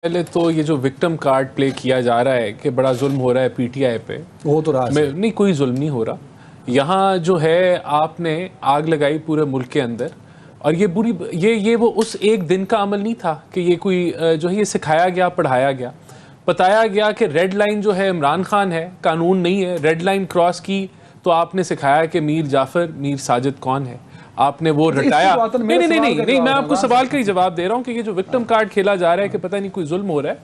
पहले तो ये जो विक्टिम कार्ड प्ले किया जा रहा है कि बड़ा जुल्म हो रहा है पीटीआई पे, वो तो नहीं कोई जुल्म नहीं हो रहा। यहाँ जो है आपने आग लगाई पूरे मुल्क के अंदर, और ये बुरी ये वो उस एक दिन का अमल नहीं था कि ये कोई जो है ये सिखाया गया, पढ़ाया गया, बताया गया कि रेड लाइन जो है इमरान खान है, कानून नहीं है। रेड लाइन क्रॉस की तो आपने सिखाया कि मीर जाफर, मीर साजिद कौन है, आपने वो रटाया। नहीं, मैं आपको सवाल का ही जवाब दे रहा हूं कि ये जो विक्टिम कार्ड खेला जा रहा है कि पता नहीं कोई जुल्म हो रहा है,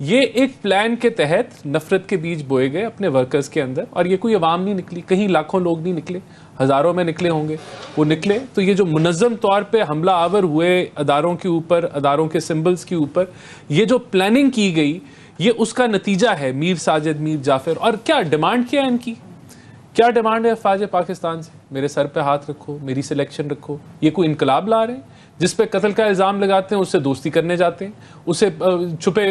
ये एक प्लान के तहत नफरत के बीज बोए गए अपने वर्कर्स के अंदर। और ये कोई अवाम नहीं निकली, कहीं लाखों लोग नहीं निकले, हजारों में निकले होंगे, वो निकले। तो ये जो मुनज़्ज़म तौर पे हमला आवर हुए अदारों के ऊपर, अदारों के सिंबल्स के ऊपर, ये जो प्लानिंग की गई, ये उसका नतीजा है मीर साजिद, मीर जाफर। और क्या डिमांड किया इनकी, क्या डिमांड है अफवाज पाकिस्तान से? मेरे सर पे हाथ रखो, मेरी सिलेक्शन रखो। ये कोई इनकलाब ला रहे हैं? जिस पे कत्ल का इल्ज़ाम लगाते हैं उससे दोस्ती करने जाते हैं, उसे छुपे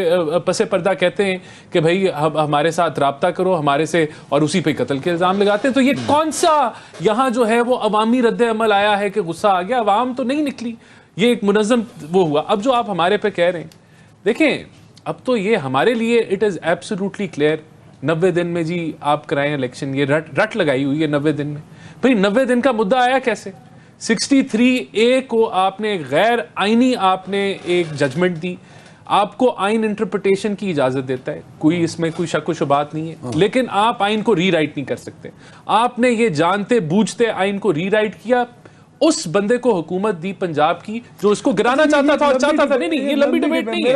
पसे पर्दा कहते हैं कि भाई हमारे साथ राब्ता करो हमारे से, और उसी पे कत्ल के इल्ज़ाम लगाते हैं। तो ये कौन सा यहाँ जो है वो अवामी रद्द अमल आया है कि गुस्सा आ गया? अवाम तो नहीं निकली, ये एक मुनज़्ज़म वो हुआ। अब जो आप हमारे पे कह रहे हैं, देखें अब तो ये हमारे लिए इट इज़ एब्सोल्युटली क्लियर। 90 दिन में जी आप कराएं इलेक्शन, ये रट लगाई हुई है 90 दिन में। भाई 90 दिन का मुद्दा आया कैसे? 63A को आपने गैर आईनी आपने एक जजमेंट दी, आपको आइन इंटरप्रिटेशन की इजाजत देता है, कोई इसमें कोई शक व शुबात नहीं है, लेकिन आप आइन को रीराइट नहीं कर सकते। आपने ये जानते बूझते आइन को रीराइट किया, उस बंदे को हुकूमत दी पंजाब की जो इसको गिराना चाहता था और चाहता था। नहीं, ये लंबी डिबेट नहीं है,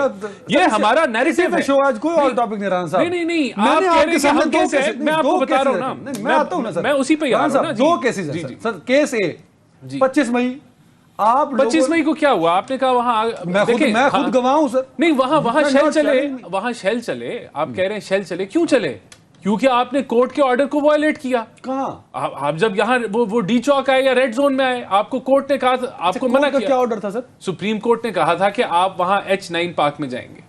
ये हमारा नैरेटिव है। आज कोई और टॉपिक नहीं रहा साहब। नहीं, आप कह रहे हैं कि हम कैसे, मैं आपको बता रहा हूं ना, मैं आता हूं ना सर, मैं उसी पे आ रहा हूं ना। दो केसेस हैं सर। केस ए 25 मई, आप 25 मई को क्या हुआ? आपने कहा वहां मैं खुद गवाह हूं सर। नहीं, वहां शेल चले, आप कह रहे हैं शेल चले, क्यों चले? क्योंकि आपने कोर्ट के ऑर्डर को वायलेट किया। कहां? आप जब यहाँ वो डी चौक आए या रेड जोन में आए, आपको कोर्ट ने कहा था, आपको मना किया। क्या ऑर्डर था सर? सुप्रीम कोर्ट ने कहा था कि आप वहां H9 पार्क में जाएंगे,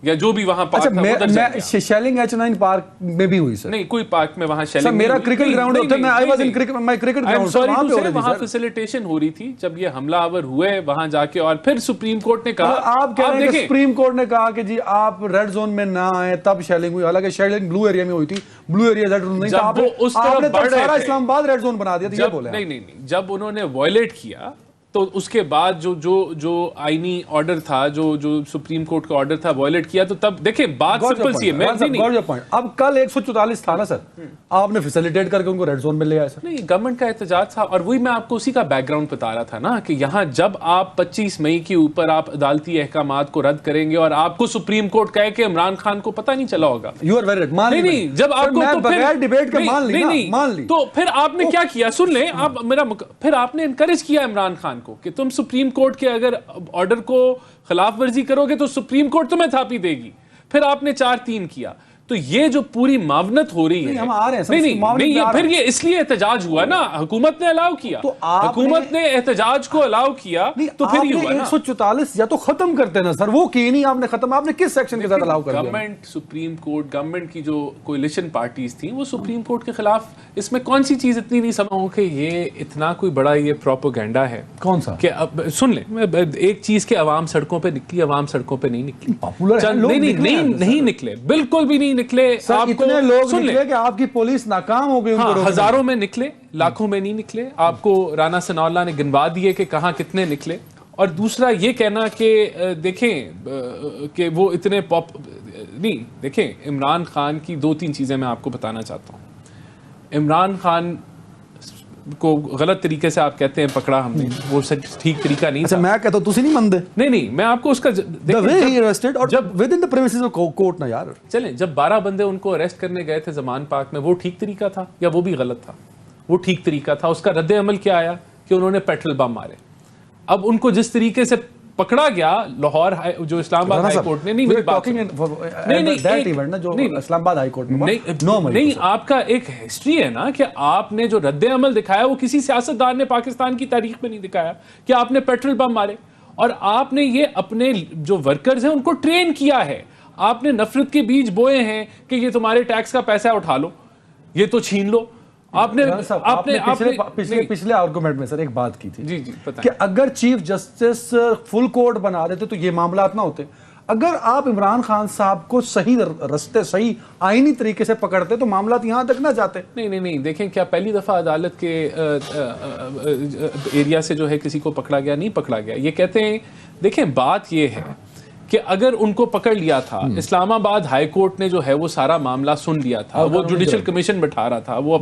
या जो भी वहां पार्क था मैं शेलिंग H9 पार्क में भी हुई सर। नहीं, कोई पार्क में वहां शेलिंग, मेरा क्रिकेट ग्राउंड होता है, मैं I was in cricket, my cricket ground, वहां फैसिलिटेशन हो रही थी जब ये हमलावर हुए वहां जाके। और फिर सुप्रीम कोर्ट ने कहा, आप कह रहे हैं कि सुप्रीम कोर्ट ने कहा कि जी आप रेड जोन में ना आए तब शेलिंग हुई, हालांकि शेलिंग ब्लू एरिया में हुई थी, ब्लू एरिया रेड जोन नहीं था। आपने तो सारा इस्लामाबाद रेड जोन बना दिया था, ये बोले। नहीं, जब उन्होंने वायलेट किया तो उसके बाद जो आईनी ऑर्डर था, जो सुप्रीम कोर्ट का ऑर्डर था, वायलेट किया, तो तब देखें बात सिंपल सी है। अब कल 144 था ना सर, आपने फैसिलिटेट करके उनको रेड जोन में ले आए सर। नहीं, गवर्नमेंट का एहतजाज था, और वही मैं आपको उसी का बैकग्राउंड बता रहा था ना कि यहाँ जब आप 25 मई के ऊपर आप अदालती अहकामात को रद्द करेंगे और आपको सुप्रीम कोर्ट कहे कि इमरान खान को पता नहीं चला होगा, यू आर वेरी राइट, मान नहीं, जब आपको बगैर डिबेट के मान ली, तो फिर आपने क्या किया? सुन लें आप फिर आपने इनकरेज किया इमरान खान को कि तुम सुप्रीम कोर्ट के अगर ऑर्डर को खिलाफ वर्जी करोगे तो सुप्रीम कोर्ट तुम्हें थापी देगी। फिर आपने 4-3 किया। तो ये जो पूरी मावनत हो रही है, हम आ रहे हैं नहीं, फिर ये इसलिए एहतजाज हुआ ना, हुकूमत ने अलाउ किया, तो हुकूमत ने एहतजाज को अलाउ किया, तो फिर ये हुआ ना। 144 या तो खत्म करते ना सर, वो की नहीं आपने खत्म, आपने किस सेक्शन के साथ अलाउ कर दिया? गवर्नमेंट, सुप्रीम कोर्ट, गवर्नमेंट की जो कोalition पार्टीज थी वो सुप्रीम कोर्ट के खिलाफ, इसमें कौन सी चीज इतनी नहीं समझो कि ये इतना कोई बड़ा ये प्रोपेगेंडा है? कौन सा? कि अब सुन ले, एक चीज के अवाम सड़कों पे निकली, अवाम सड़कों पे नहीं निकली, पॉपुलर नहीं निकले, बिल्कुल भी नहीं निकले। सर, इतने लोग निकले कि आपकी पुलिस नाकाम हो गई। हजारों में निकले, लाखों में नहीं निकले। आपको राना सनाउल्लाह ने गिनवा दिए कि कहां कितने निकले। और दूसरा ये कहना कि देखें कि वो इतने नहीं, देखें इमरान खान की 2-3 चीजें मैं आपको बताना चाहता हूं। इमरान खान को गलत तरीके से आप कहते हैं पकड़ा हमने, वो ठीक तरीका नहीं था। मैं कहता हूं तुसी नहीं मानते? नहीं, मैं आपको उसका जब with in the premises of court ना यार, चलें, जब 12 बंदे उनको अरेस्ट करने गए थे जमान पार्क में, वो ठीक तरीका था या वो भी गलत था? वो ठीक तरीका था। उसका रद्द अमल क्या आया कि उन्होंने पेट्रोल बम मारे। अब उनको जिस तरीके से पकड़ा गया लाहौर जो इस्लामाबाद हाई कोर्ट ने, नहीं इस्लामाबाद हाई कोर्ट में नहीं, आपका एक हिस्ट्री है ना कि आपने जो रद्द अमल दिखाया वो किसी सियासतदान ने पाकिस्तान की तारीख में नहीं दिखाया कि आपने पेट्रोल बम मारे। और आपने ये अपने जो वर्कर्स हैं उनको ट्रेन किया है, आपने नफरत के बीज बोए हैं कि ये तुम्हारे टैक्स का पैसा उठा लो, ये तो छीन लो। आपने पिछले आर्गुमेंट में सर एक बात की थी जी पता कि अगर चीफ जस्टिस फुल कोर्ट बना देते तो ये मामला ना होते। अगर आप इमरान खान साहब को सही रास्ते, सही आईनी तरीके से पकड़ते तो मामला यहाँ तक ना जाते। नहीं, देखें, क्या पहली दफा अदालत के एरिया से जो है किसी को पकड़ा गया? नहीं पकड़ा गया। ये कहते हैं, देखें बात ये है कि अगर उनको पकड़ लिया था, इस्लामाबाद हाई कोर्ट ने जो है वो सारा मामला सुन लिया था, वो जुडिशल कमीशन बैठा रहा था, वो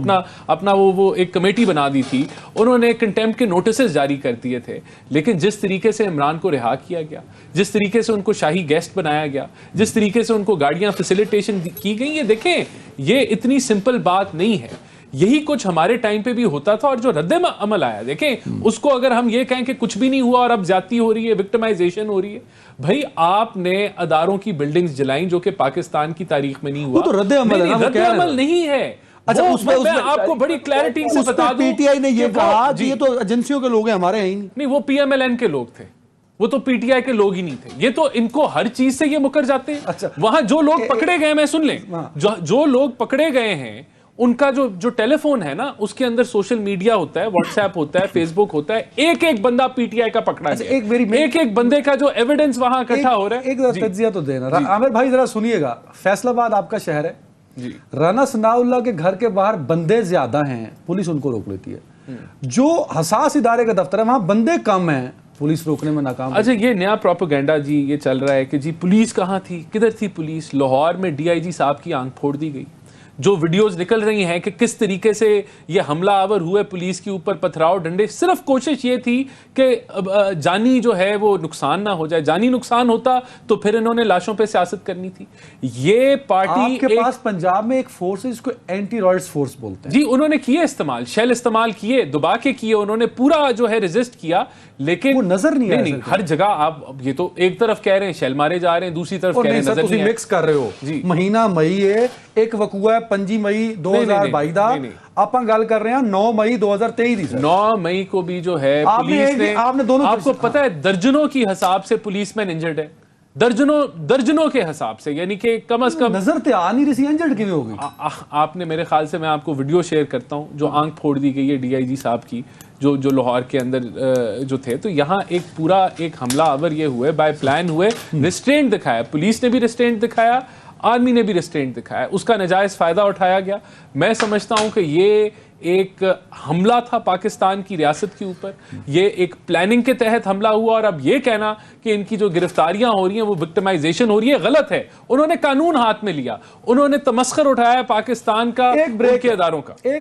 अपना वो एक कमेटी बना दी थी, उन्होंने कंटेम्प्ट के नोटिसेस जारी कर दिए थे। लेकिन जिस तरीके से इमरान को रिहा किया गया, जिस तरीके से उनको शाही गेस्ट बनाया गया, जिस तरीके से उनको गाड़ियां फैसिलिटेशन की गई, ये देखें, ये इतनी सिंपल बात नहीं है। यही कुछ हमारे टाइम पे भी होता था और जो रद्द अमल आया, देखें, उसको अगर हम ये कहें कि कुछ भी नहीं हुआ और अब ज्यादती हो रही है, विक्टिमाइजेशन हो रही है, भाई आपने अदारों की बिल्डिंग्स जलाई जो कि पाकिस्तान की तारीख में नहीं हुआ, वो तो रद्द अमल नहीं है। अच्छा, उसमें मैं आपको बड़ी क्लैरिटी से बता दूं, पीटीआई ने ये कहा कि ये तो एजेंसियों के लोग हैं, हमारे हैं ही नहीं। वो पीएमएलएन के लोग थे, वो तो पीटीआई के लोग ही नहीं थे। ये तो इनको हर चीज से ये मुकर जाते हैं। अच्छा, वहां जो लोग पकड़े गए, मैं सुन लें, जो लोग पकड़े गए हैं उनका जो टेलीफोन है ना, उसके अंदर सोशल मीडिया होता है, व्हाट्सएप होता है, फेसबुक होता है। एक एक बंदा पीटीआई का पकड़ा है, एक एक बंदे का जो एविडेंस वहां इकट्ठा हो रहा है। एक तज्जिया तो देना। आमिर भाई जरा सुनिएगा, फैसलाबाद आपका शहर है जी। राना सनाउल्लाह के घर के बाहर बंदे ज्यादा हैं, पुलिस उनको रोक लेती है। जो हसास इदारे का दफ्तर है वहां बंदे कम हैं, पुलिस रोकने में नाकाम। अच्छा, ये नया प्रोपेगेंडा जी ये चल रहा है कि जी पुलिस कहां थी, किधर थी पुलिस? लाहौर में डीआईजी साहब की आंख फोड़ दी गई। जो वीडियोस निकल रही हैं कि किस तरीके से ये हमलावर हुए पुलिस के ऊपर, पथराव, डंडे, सिर्फ कोशिश ये थी कि जानी जो है वो नुकसान ना हो जाए। जानी नुकसान होता तो फिर इन्होंने लाशों पे सियासत करनी थी। ये पार्टी आपके पास पंजाब में एक फोर्स है जिसको एंटी रॉयल्स फोर्स बोलते हैं जी, उन्होंने किए इस्तेमाल, शेल इस्तेमाल किए, दबा के किए, उन्होंने पूरा जो है रेजिस्ट किया, लेकिन वो नजर नहीं नहीं, हर जगह आप ये तो एक तरफ कह रहे हैं शेल मारे जा रहे हैं, दूसरी तरफ कह रहे हैं नजर नहीं है। मिक्स कर रहे हो जी। महीना मई है, एक वकूआ 5 मई 2022 ਦਾ ਆਪਾਂ ਗੱਲ कर रहे हैं 9 मई 2023 ਦੀ। 9 मई को भी जो है पुलिस ने, आपने दोनों, आपको पता है दर्जनों की हिसाब से पुलिसमैन इंजर्ड है, दर्जनों के हिसाब से, यानी कि कम से कम नजर ते आ नहीं रही, इंजर्ड क्यों हो गई? आपने, मेरे ख्याल से, मैं आपको वीडियो शेयर करता हूं जो आंख फोड़ दी गई है डीआईजी साहब की, जो लाहौर के अंदर जो थे। तो यहाँ एक पूरा एक हमला आवर ये हुए, बाय प्लान हुए, रिस्ट्रेंट दिखाया, पुलिस ने भी रिस्ट्रेंट दिखाया, आर्मी ने भी रिस्ट्रेंट दिखाया, उसका नाजायज फायदा उठाया गया। मैं समझता हूं कि ये एक हमला था पाकिस्तान की रियासत के ऊपर, ये एक प्लानिंग के तहत हमला हुआ। और अब ये कहना कि इनकी जो गिरफ्तारियां हो रही हैं वो विक्टिमाइजेशन हो रही है, गलत है। उन्होंने कानून हाथ में लिया, उन्होंने तमस्खर उठाया पाकिस्तान का, उनके अदारों का।